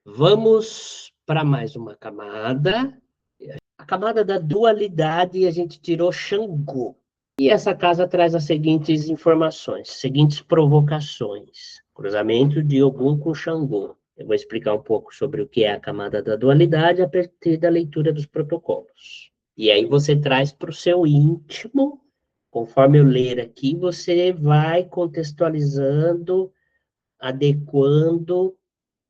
Vamos para mais uma camada. A camada da dualidade, e a gente tirou Xangô. E essa casa traz as seguintes informações, seguintes provocações. Cruzamento de Ogum com Xangô. Eu vou explicar um pouco sobre o que é a camada da dualidade a partir da leitura dos protocolos. E aí você traz para o seu íntimo, conforme eu ler aqui, você vai contextualizando, adequando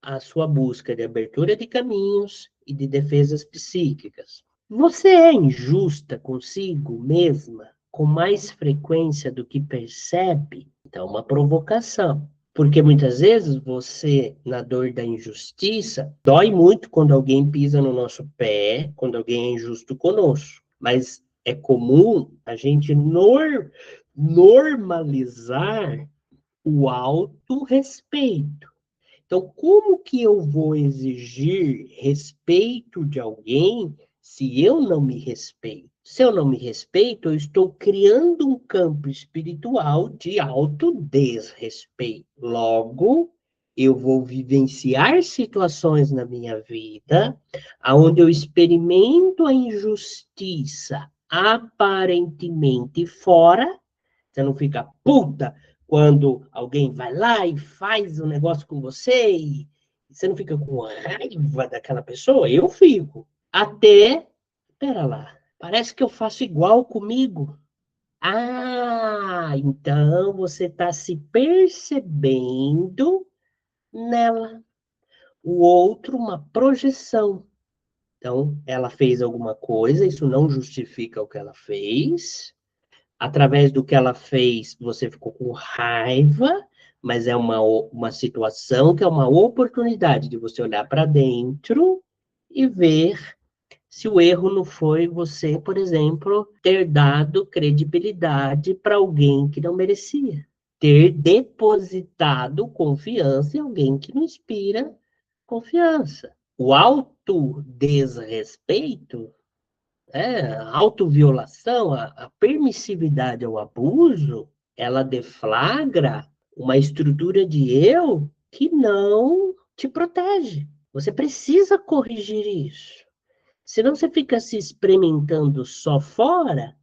a sua busca de abertura de caminhos e de defesas psíquicas. Você é injusta consigo mesma com mais frequência do que percebe? Então, uma provocação. Porque muitas vezes você, na dor da injustiça, dói muito quando alguém pisa no nosso pé, quando alguém é injusto conosco. Mas é comum a gente normalizar o autorrespeito. Então, como que eu vou exigir respeito de alguém se eu não me respeito? Se eu não me respeito, eu estou criando um campo espiritual de autodesrespeito. Logo, eu vou vivenciar situações na minha vida onde eu experimento a injustiça aparentemente fora. Você não fica puta quando alguém vai lá e faz um negócio com você e você não fica com raiva daquela pessoa? Eu fico. Até, pera lá, parece que eu faço igual comigo. Ah, então você está se percebendo nela. O outro, uma projeção. Então, ela fez alguma coisa, isso não justifica o que ela fez. Através do que ela fez, você ficou com raiva, mas é uma situação que é uma oportunidade de você olhar para dentro e ver se o erro não foi você, por exemplo, ter dado credibilidade para alguém que não merecia. Ter depositado confiança em alguém que não inspira confiança. O autodesrespeito, a autoviolação, a permissividade ao abuso, ela deflagra uma estrutura de eu que não te protege. Você precisa corrigir isso. Senão você fica se experimentando só fora,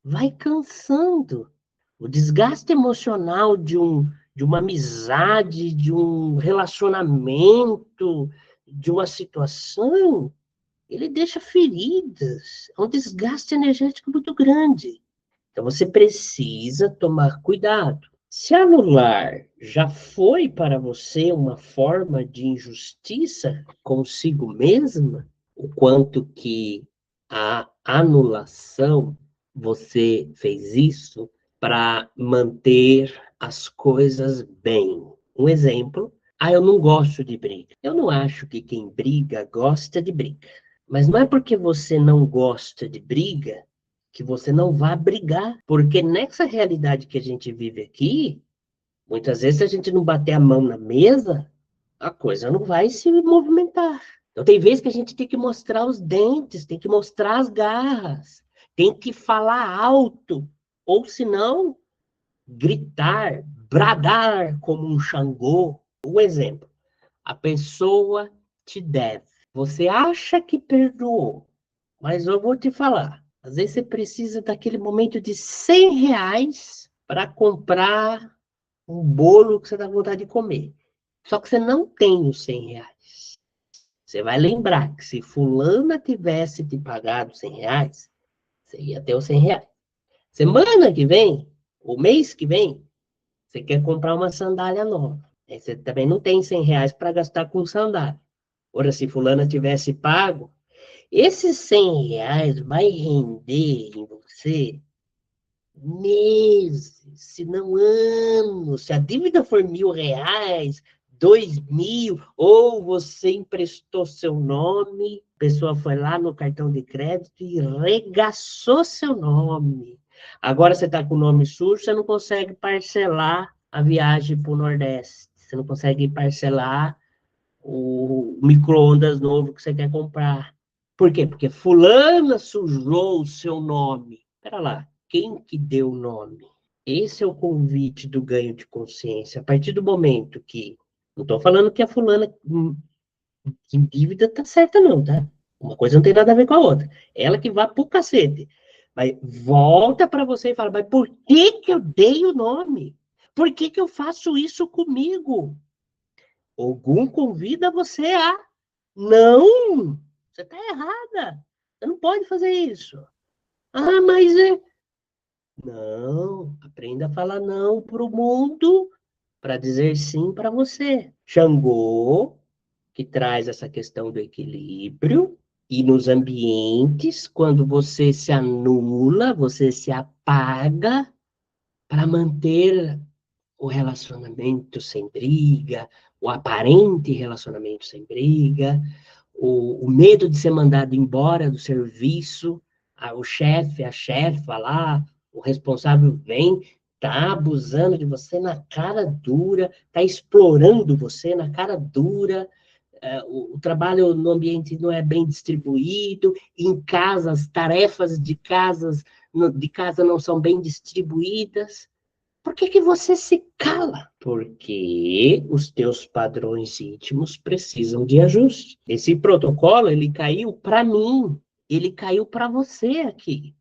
vai cansando. O desgaste emocional de uma amizade, de um relacionamento, de uma situação, ele deixa feridas, é um desgaste energético muito grande. Então você precisa tomar cuidado. Se anular já foi para você uma forma de injustiça consigo mesma, o quanto que a anulação você fez isso para manter as coisas bem. Um exemplo, eu não gosto de briga. Eu não acho que quem briga gosta de briga. Mas não é porque você não gosta de briga que você não vai brigar. Porque nessa realidade que a gente vive aqui, muitas vezes, se a gente não bater a mão na mesa, a coisa não vai se movimentar. Então, tem vezes que a gente tem que mostrar os dentes, tem que mostrar as garras, tem que falar alto, ou se não, gritar, bradar como um Xangô. Um exemplo, a pessoa te deve. Você acha que perdoou, mas eu vou te falar. Às vezes você precisa daquele momento de R$ 100 para comprar um bolo que você dá vontade de comer. Só que você não tem os R$ 100. Você vai lembrar que se fulana tivesse te pagado R$ 100, você ia ter os R$ 100. Semana que vem, o mês que vem, você quer comprar uma sandália nova. Aí você também não tem R$ 100 para gastar com sandália. Ora, se fulana tivesse pago, esses R$ 100 vai render em você meses, se não anos. Se a dívida for R$ 1.000, 2.000, ou você emprestou seu nome, a pessoa foi lá no cartão de crédito e regaçou seu nome. Agora você está com o nome sujo, você não consegue parcelar a viagem para o Nordeste. Você não consegue parcelar o micro-ondas novo que você quer comprar. Por quê? Porque fulana sujou o seu nome. Espera lá, quem que deu o nome? Esse é o convite do ganho de consciência. A partir do momento que... Não estou falando que a fulana em dívida tá certa não, tá? Uma coisa não tem nada a ver com a outra. Ela que vai pro cacete. Mas volta para você e fala, mas por que que eu dei o nome? Por que que eu faço isso comigo? Ogum convida você a não, você está errada. Você não pode fazer isso. Ah, mas é. Não, aprenda a falar não para o mundo para dizer sim para você. Xangô, que traz essa questão do equilíbrio, e nos ambientes, quando você se anula, você se apaga para manter o relacionamento sem briga, o aparente relacionamento sem briga, o medo de ser mandado embora do serviço, o chefe, a chefa lá, o responsável vem, tá abusando de você na cara dura, tá explorando você na cara dura, o trabalho no ambiente não é bem distribuído, em casa as tarefas de casa não são bem distribuídas. Por que que você se cala? Porque os teus padrões íntimos precisam de ajuste. Esse protocolo, ele caiu para mim, ele caiu para você aqui.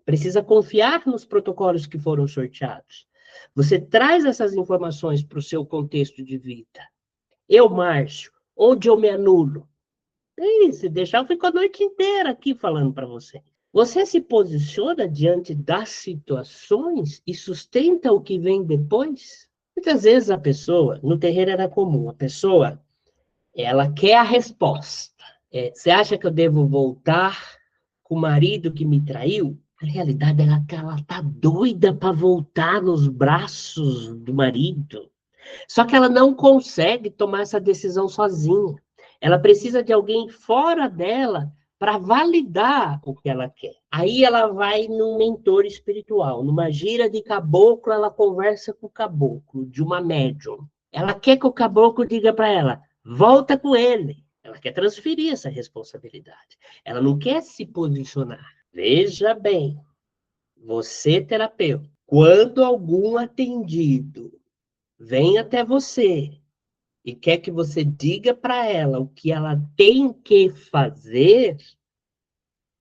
Precisa confiar nos protocolos que foram sorteados. Você traz essas informações para o seu contexto de vida. Eu, Márcio, onde eu me anulo? Se deixar, eu fico a noite inteira aqui falando para você. Você se posiciona diante das situações e sustenta o que vem depois? Muitas vezes a pessoa, no terreiro era comum, a pessoa, ela quer a resposta. Você acha que eu devo voltar com o marido que me traiu? A realidade é que ela tá doida para voltar nos braços do marido. Só que ela não consegue tomar essa decisão sozinha. Ela precisa de alguém fora dela para validar o que ela quer. Aí ela vai num mentor espiritual, numa gira de caboclo, ela conversa com o caboclo, de uma médium. Ela quer que o caboclo diga para ela, volta com ele. Ela quer transferir essa responsabilidade. Ela não quer se posicionar. Veja bem, você, terapeuta, quando algum atendido vem até você e quer que você diga para ela o que ela tem que fazer,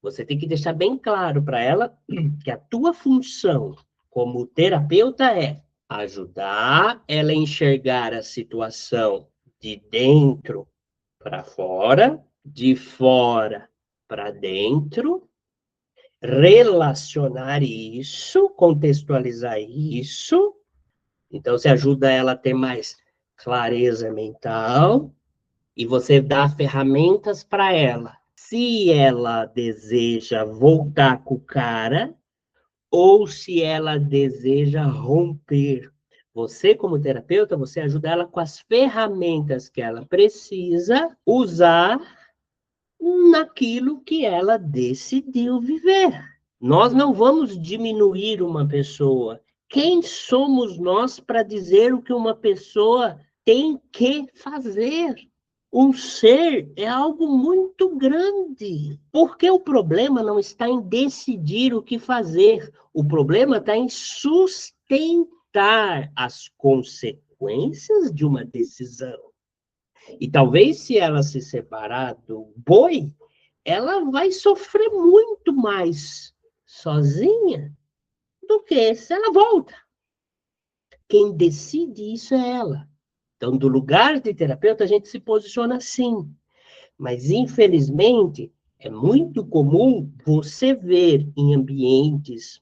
você tem que deixar bem claro para ela que a tua função como terapeuta é ajudar ela a enxergar a situação de dentro para fora, de fora para dentro, relacionar isso, contextualizar isso. Então, você ajuda ela a ter mais clareza mental e você dá ferramentas para ela. Se ela deseja voltar com o cara ou se ela deseja romper. Você, como terapeuta, você ajuda ela com as ferramentas que ela precisa usar naquilo que ela decidiu viver. Nós não vamos diminuir uma pessoa. Quem somos nós para dizer o que uma pessoa tem que fazer? Um ser é algo muito grande. Porque o problema não está em decidir o que fazer. O problema está em sustentar as consequências de uma decisão. E talvez se ela se separar do boi, ela vai sofrer muito mais sozinha do que se ela volta. Quem decide isso é ela. Então, do lugar de terapeuta, a gente se posiciona assim. Mas, infelizmente, é muito comum você ver em ambientes,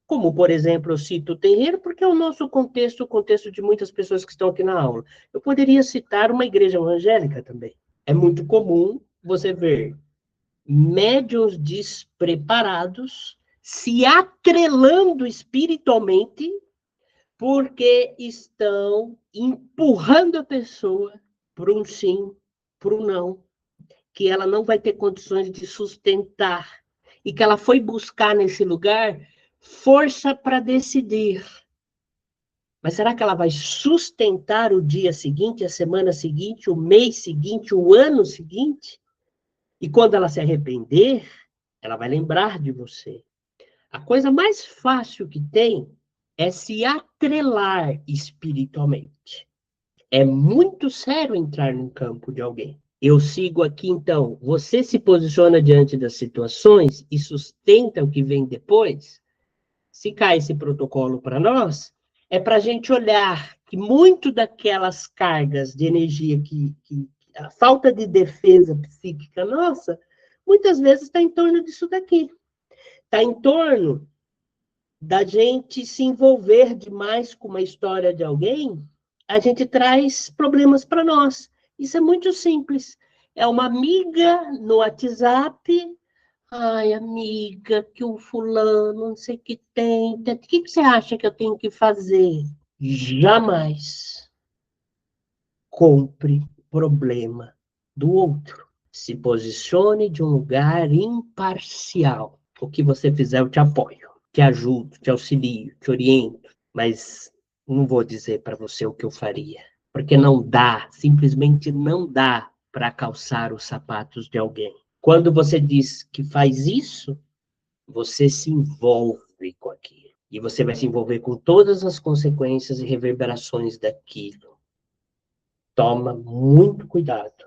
como, por exemplo, eu cito o terreiro, porque é o nosso contexto, o contexto de muitas pessoas que estão aqui na aula. Eu poderia citar uma igreja evangélica também. É muito comum você ver médiuns despreparados se atrelando espiritualmente porque estão empurrando a pessoa para um sim, para um não, que ela não vai ter condições de sustentar e que ela foi buscar nesse lugar força para decidir. Mas será que ela vai sustentar o dia seguinte, a semana seguinte, o mês seguinte, o ano seguinte? E quando ela se arrepender, ela vai lembrar de você. A coisa mais fácil que tem é se atrelar espiritualmente. É muito sério entrar no campo de alguém. Eu sigo aqui, então. Você se posiciona diante das situações e sustenta o que vem depois? Se cai esse protocolo para nós, é para a gente olhar que muito daquelas cargas de energia que a falta de defesa psíquica nossa, muitas vezes está em torno disso daqui. Está em torno da gente se envolver demais com uma história de alguém, a gente traz problemas para nós. Isso é muito simples. É uma amiga no WhatsApp. Ai, amiga, que o fulano, não sei o que tem. O que você acha que eu tenho que fazer? Jamais compre problema do outro. Se posicione de um lugar imparcial. O que você fizer, eu te apoio, te ajudo, te auxilio, te oriento, mas não vou dizer para você o que eu faria, porque não dá, simplesmente não dá para calçar os sapatos de alguém. Quando você diz que faz isso, você se envolve com aquilo. E você vai se envolver com todas as consequências e reverberações daquilo. Toma muito cuidado.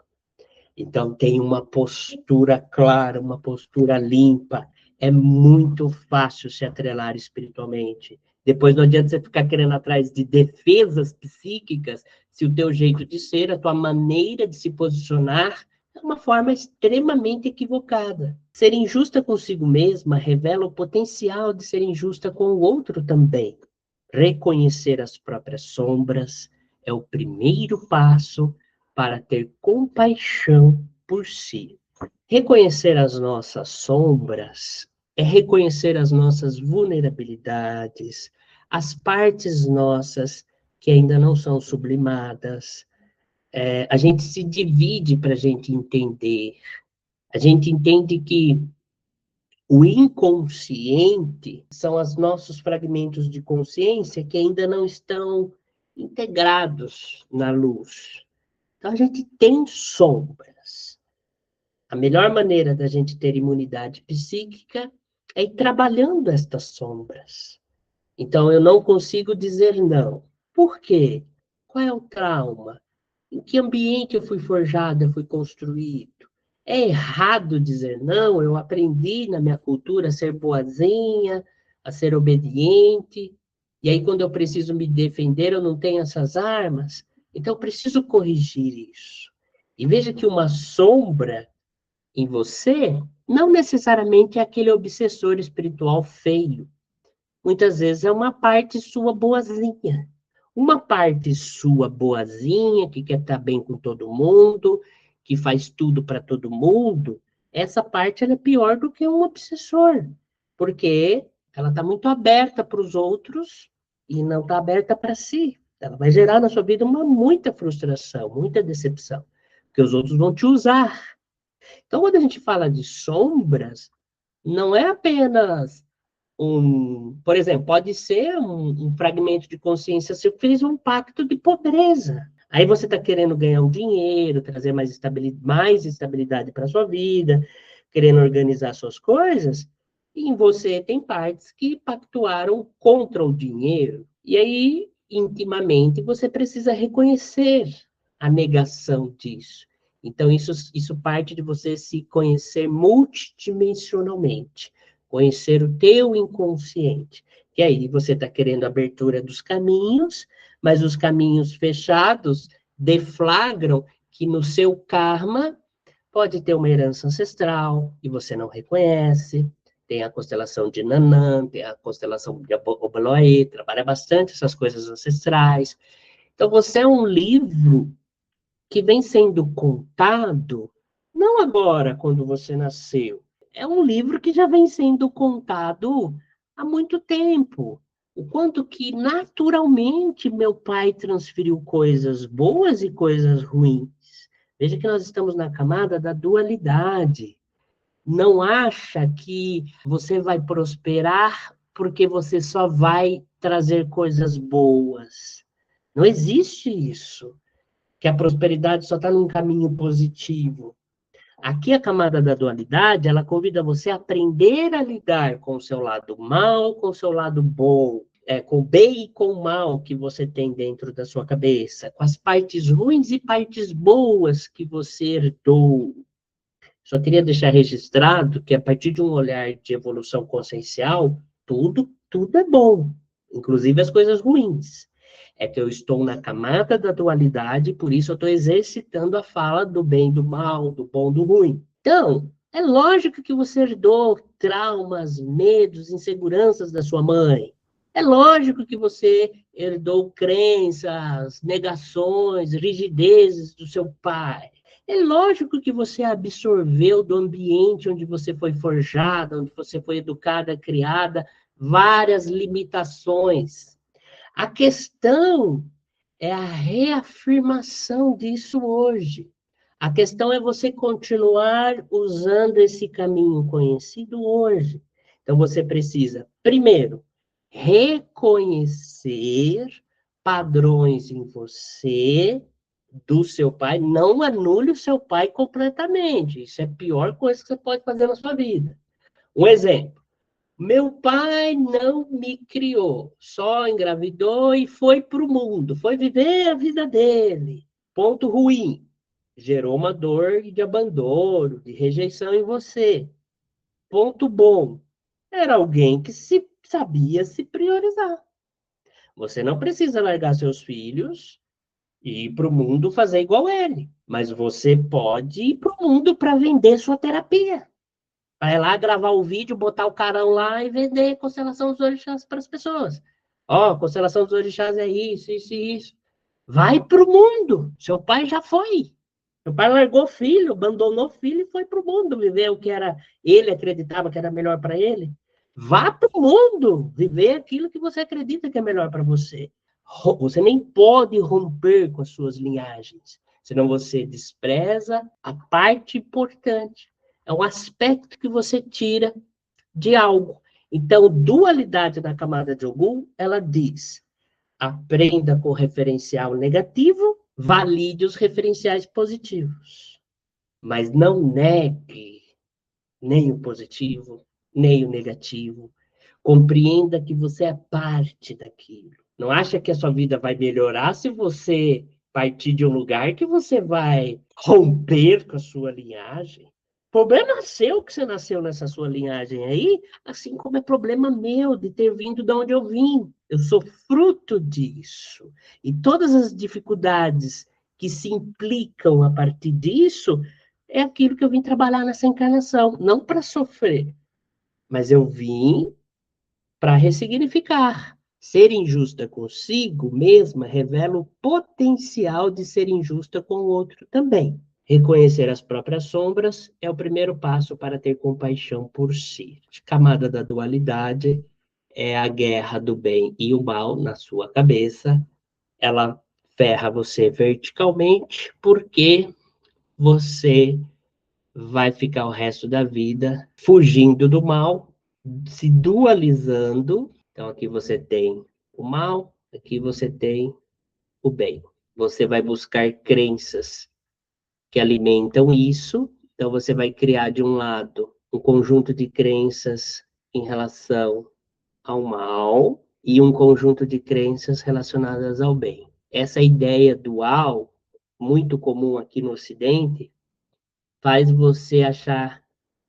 Então, tem uma postura clara, uma postura limpa. É muito fácil se atrelar espiritualmente. Depois não adianta você ficar querendo atrás de defesas psíquicas, se o teu jeito de ser, a tua maneira de se posicionar, é uma forma extremamente equivocada. Ser injusta consigo mesma revela o potencial de ser injusta com o outro também. Reconhecer as próprias sombras é o primeiro passo para ter compaixão por si. Reconhecer as nossas sombras é reconhecer as nossas vulnerabilidades, as partes nossas que ainda não são sublimadas. A gente se divide para a gente entender. A gente entende que o inconsciente são os nossos fragmentos de consciência que ainda não estão integrados na luz. Então, a gente tem sombras. A melhor maneira da gente ter imunidade psíquica é ir trabalhando estas sombras. Então, eu não consigo dizer não. Por quê? Qual é o trauma? Em que ambiente eu fui forjado, eu fui construído? É errado dizer não, eu aprendi na minha cultura a ser boazinha, a ser obediente, e aí quando eu preciso me defender, eu não tenho essas armas, então eu preciso corrigir isso. E veja que uma sombra em você não necessariamente é aquele obsessor espiritual feio. Muitas vezes é uma parte sua boazinha. Uma parte sua boazinha, que quer estar bem com todo mundo, que faz tudo para todo mundo, essa parte ela é pior do que um obsessor, porque ela está muito aberta para os outros e não está aberta para si. Ela vai gerar na sua vida muita frustração, muita decepção, porque os outros vão te usar. Então, quando a gente fala de sombras, não é apenas por exemplo, pode ser um fragmento de consciência seu que fez um pacto de pobreza. Aí você está querendo ganhar um dinheiro, trazer mais estabilidade para a sua vida, querendo organizar suas coisas, e em você tem partes que pactuaram contra o dinheiro. E aí, intimamente, você precisa reconhecer a negação disso. Então, isso parte de você se conhecer multidimensionalmente, conhecer o teu inconsciente. E aí você está querendo a abertura dos caminhos, mas os caminhos fechados deflagram que no seu karma pode ter uma herança ancestral e você não reconhece. Tem a constelação de Nanã, tem a constelação de Obloé, trabalha bastante essas coisas ancestrais. Então, você é um livro que vem sendo contado, não agora, quando você nasceu. É um livro que já vem sendo contado há muito tempo. O quanto que, naturalmente, meu pai transferiu coisas boas e coisas ruins. Veja que nós estamos na camada da dualidade. Não acha que você vai prosperar porque você só vai trazer coisas boas. Não existe isso, que a prosperidade só está num caminho positivo. Aqui a camada da dualidade, ela convida você a aprender a lidar com o seu lado mal, com o seu lado bom. com o bem e com o mal que você tem dentro da sua cabeça, com as partes ruins e partes boas que você herdou. Só queria deixar registrado que, a partir de um olhar de evolução consciencial, tudo é bom, inclusive as coisas ruins. É que eu estou na camada da dualidade, por isso eu estou exercitando a fala do bem, do mal, do bom, do ruim. Então, é lógico que você herdou traumas, medos, inseguranças da sua mãe. É lógico que você herdou crenças, negações, rigidezes do seu pai. É lógico que você absorveu do ambiente onde você foi forjada, onde você foi educada, criada, várias limitações. A questão é a reafirmação disso hoje. A questão é você continuar usando esse caminho conhecido hoje. Então, você precisa, primeiro, reconhecer padrões em você do seu pai. Não anule o seu pai completamente. Isso é a pior coisa que você pode fazer na sua vida. Um exemplo. Meu pai não me criou, só engravidou e foi para o mundo, foi viver a vida dele. Ponto ruim. Gerou uma dor de abandono, de rejeição em você. Ponto bom. Era alguém que sabia se priorizar. Você não precisa largar seus filhos e ir para o mundo fazer igual ele, mas você pode ir para o mundo para vender sua terapia. Vai lá gravar o vídeo, botar o carão lá e vender constelação dos orixás para as pessoas. Ó, constelação dos orixás é isso, isso e isso. Vai pro mundo. Seu pai já foi. Seu pai largou o filho, abandonou o filho e foi pro mundo viver o que era ele acreditava que era melhor para ele. Vá pro mundo viver aquilo que você acredita que é melhor para você. Você nem pode romper com as suas linhagens, senão você despreza a parte importante. É um aspecto que você tira de algo. Então, dualidade na camada de Ogum, ela diz: aprenda com o referencial negativo, valide os referenciais positivos. Mas não negue nem o positivo, nem o negativo. Compreenda que você é parte daquilo. Não acha que a sua vida vai melhorar se você partir de um lugar que você vai romper com a sua linhagem. O problema é seu que você nasceu nessa sua linhagem aí, assim como é problema meu de ter vindo de onde eu vim. Eu sou fruto disso. E todas as dificuldades que se implicam a partir disso é aquilo que eu vim trabalhar nessa encarnação. Não para sofrer, mas eu vim para ressignificar. Ser injusta consigo mesma revela o potencial de ser injusta com o outro também. Reconhecer as próprias sombras é o primeiro passo para ter compaixão por si. A camada da dualidade é a guerra do bem e o mal na sua cabeça. Ela ferra você verticalmente porque você vai ficar o resto da vida fugindo do mal, se dualizando. Então, aqui você tem o mal, aqui você tem o bem. Você vai buscar crenças que alimentam isso. Então, você vai criar, de um lado, um conjunto de crenças em relação ao mal e um conjunto de crenças relacionadas ao bem. Essa ideia dual, muito comum aqui no Ocidente, faz você achar,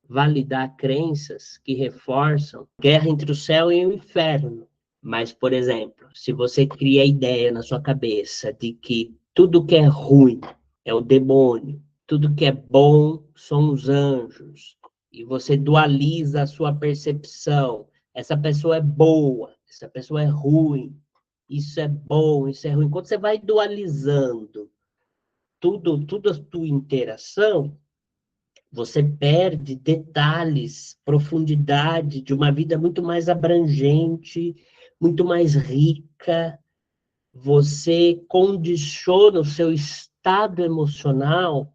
validar crenças que reforçam guerra entre o céu e o inferno. Mas, por exemplo, se você cria a ideia na sua cabeça de que tudo que é ruim é o demônio, tudo que é bom são os anjos, e você dualiza a sua percepção, essa pessoa é boa, essa pessoa é ruim, isso é bom, isso é ruim. Quando você vai dualizando tudo a tua interação, você perde detalhes, profundidade de uma vida muito mais abrangente, muito mais rica. Você condiciona o seu estado emocional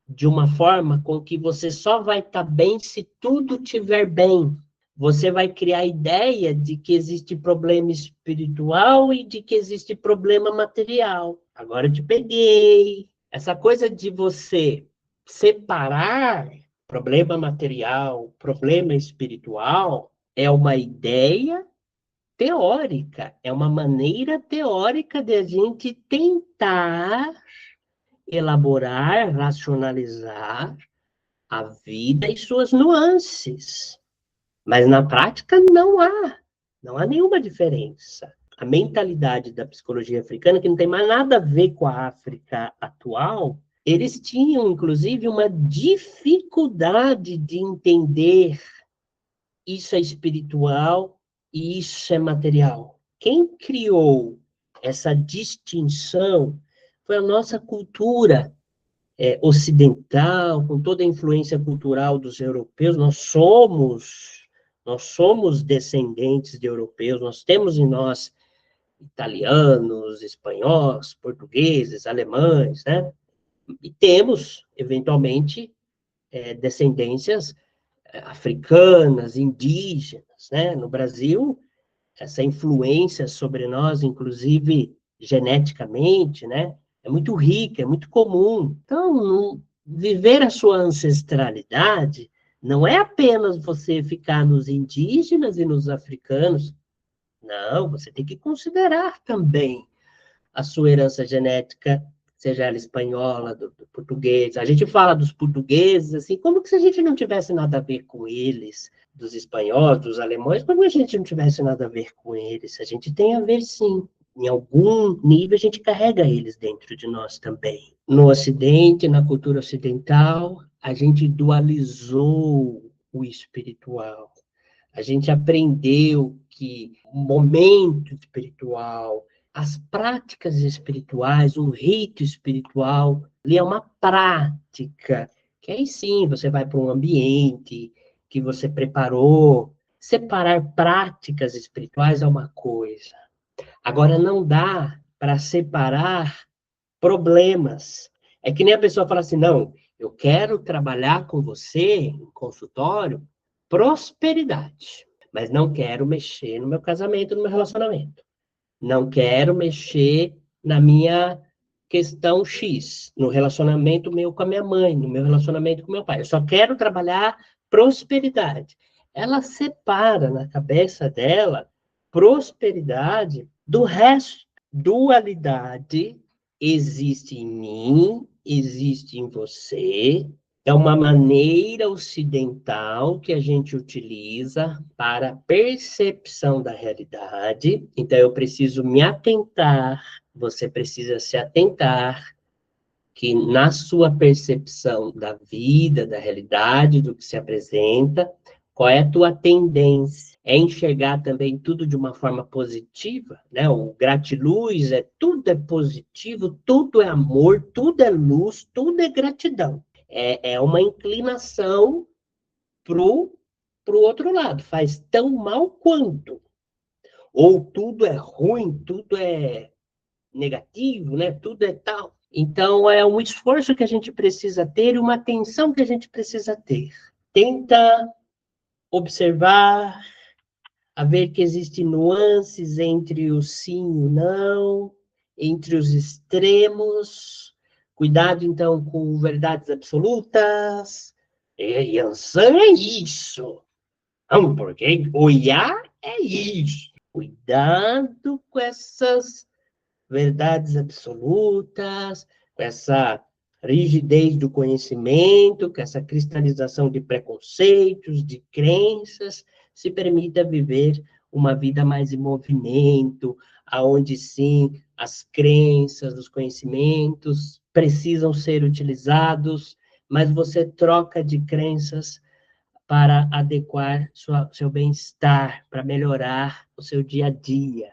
de uma forma com que você só vai estar bem se tudo estiver bem. Você vai criar a ideia de que existe problema espiritual e de que existe problema material. Agora eu te peguei. Essa coisa de você separar problema material, problema espiritual, é uma ideia teórica, é uma maneira teórica de a gente tentar elaborar, racionalizar a vida e suas nuances. Mas na prática não há nenhuma diferença. A mentalidade da psicologia africana, que não tem mais nada a ver com a África atual, eles tinham, inclusive, uma dificuldade de entender isso é espiritual e isso é material. Quem criou essa distinção foi a nossa cultura ocidental, com toda a influência cultural dos europeus. Nós somos descendentes de europeus, nós temos em nós italianos, espanhóis, portugueses, alemães, né? E temos, eventualmente, descendências africanas, indígenas, né? No Brasil, essa influência sobre nós, inclusive geneticamente, né? É muito rica, é muito comum. Então, viver a sua ancestralidade não é apenas você ficar nos indígenas e nos africanos. Não, você tem que considerar também a sua herança genética, seja ela espanhola, do português. A gente fala dos portugueses, assim, como que se a gente não tivesse nada a ver com eles, dos espanhóis, dos alemães, como a gente não tivesse nada a ver com eles? A gente tem a ver, sim. Em algum nível, a gente carrega eles dentro de nós também. No Ocidente, na cultura ocidental, a gente dualizou o espiritual. A gente aprendeu que o momento espiritual, as práticas espirituais, o rito espiritual, ele é uma prática, que aí sim você vai para um ambiente que você preparou. Separar práticas espirituais é uma coisa. Agora, não dá para separar problemas. É que nem a pessoa fala assim, não, eu quero trabalhar com você em consultório prosperidade, mas não quero mexer no meu casamento, no meu relacionamento. Não quero mexer na minha questão X, no relacionamento meu com a minha mãe, no meu relacionamento com meu pai. Eu só quero trabalhar prosperidade. Ela separa na cabeça dela prosperidade do resto. Dualidade existe em mim, existe em você. É uma maneira ocidental que a gente utiliza para a percepção da realidade. Então, eu preciso me atentar, você precisa se atentar, que na sua percepção da vida, da realidade, do que se apresenta, qual é a tua tendência? É enxergar também tudo de uma forma positiva, né? O gratiluz tudo é positivo, tudo é amor, tudo é luz, tudo é gratidão. É uma inclinação pro outro lado, faz tão mal quanto. Ou tudo é ruim, tudo é negativo, né? Tudo é tal. Então, é um esforço que a gente precisa ter e uma atenção que a gente precisa ter. Tenta observar, a ver que existem nuances entre o sim e o não, entre os extremos. Cuidado, então, com verdades absolutas. Yansan é isso. Não, porque o Iá é isso. Cuidado com essas verdades absolutas, com essa rigidez do conhecimento, com essa cristalização de preconceitos, de crenças, se permita viver uma vida mais em movimento, aonde sim as crenças, os conhecimentos precisam ser utilizados, mas você troca de crenças para adequar seu bem-estar, para melhorar o seu dia a dia.